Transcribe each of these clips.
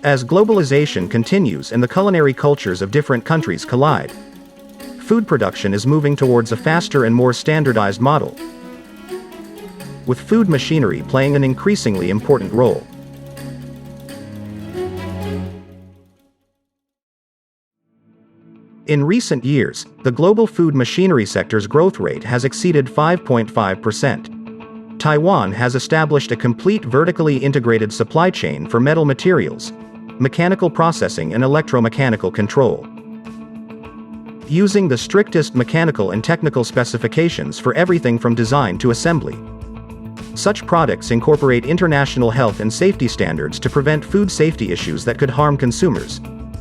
As globalization continues and the culinary cultures of different countries collide, food production is moving towards a faster and more standardized model, with food machinery playing an increasingly important role. In recent years, the global food machinery sector's growth rate has exceeded 5.5%. Taiwan has established a complete vertically integrated supply chain for metal materials, mechanical processing and electromechanical control. Using the strictest mechanical and technical specifications for everything from design to assembly. Such products incorporate international health and safety standards to prevent food safety issues that could harm consumers,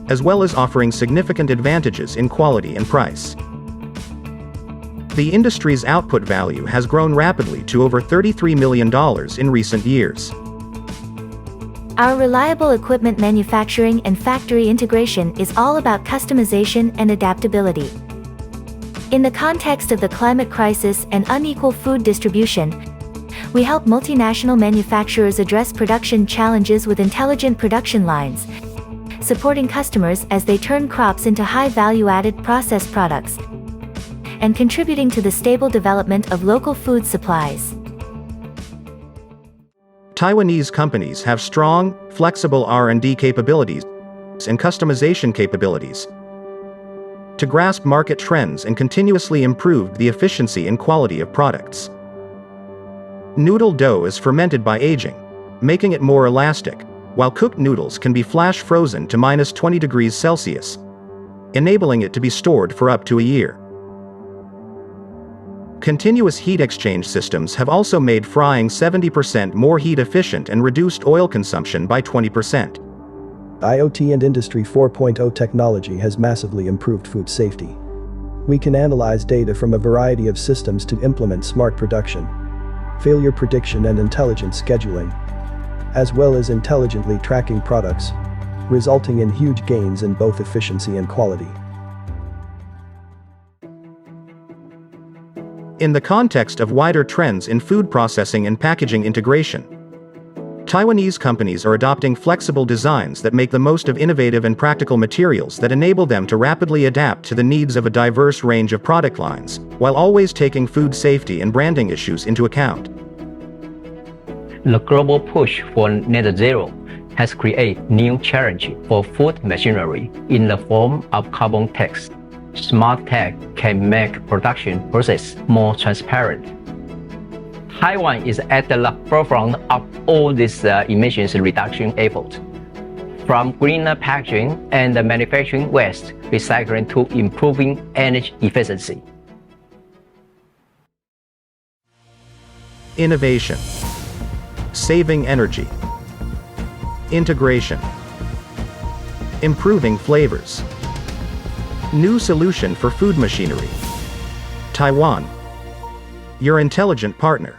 as well as offering significant advantages in quality and price. The industry's output value has grown rapidly to over $33 million in recent years. Our reliable equipment manufacturing and factory integration is all about customization and adaptability. In the context of the climate crisis and unequal food distribution, we help multinational manufacturers address production challenges with intelligent production lines, supporting customers as they turn crops into high-value-added processed products, and contributing to the stable development of local food supplies. Taiwanese companies have strong, flexible R&D capabilities and customization capabilities to grasp market trends and continuously improve the efficiency and quality of products. Noodle dough is fermented by aging, making it more elastic, while cooked noodles can be flash frozen to -20 degrees Celsius, enabling it to be stored for up to a year. Continuous heat exchange systems have also made frying 70% more heat efficient and reduced oil consumption by 20%. IoT and Industry 4.0 technology has massively improved food safety. We can analyze data from a variety of systems to implement smart production, failure prediction and intelligent scheduling, as well as intelligently tracking products, resulting in huge gains in both efficiency and quality. In the context of wider trends in food processing and packaging integration, Taiwanese companies are adopting flexible designs that make the most of innovative and practical materials that enable them to rapidly adapt to the needs of a diverse range of product lines, while always taking food safety and branding issues into account. The global push for net zero has created new challenges for food machinery in the form of carbon tax. Smart tech can make production process more transparent. Taiwan is at the forefront of all these emissions reduction efforts, from greener packaging and manufacturing waste recycling to improving energy efficiency. Innovation, saving energy, integration, improving flavors. New solution for food machinery. Taiwan, your intelligent partner.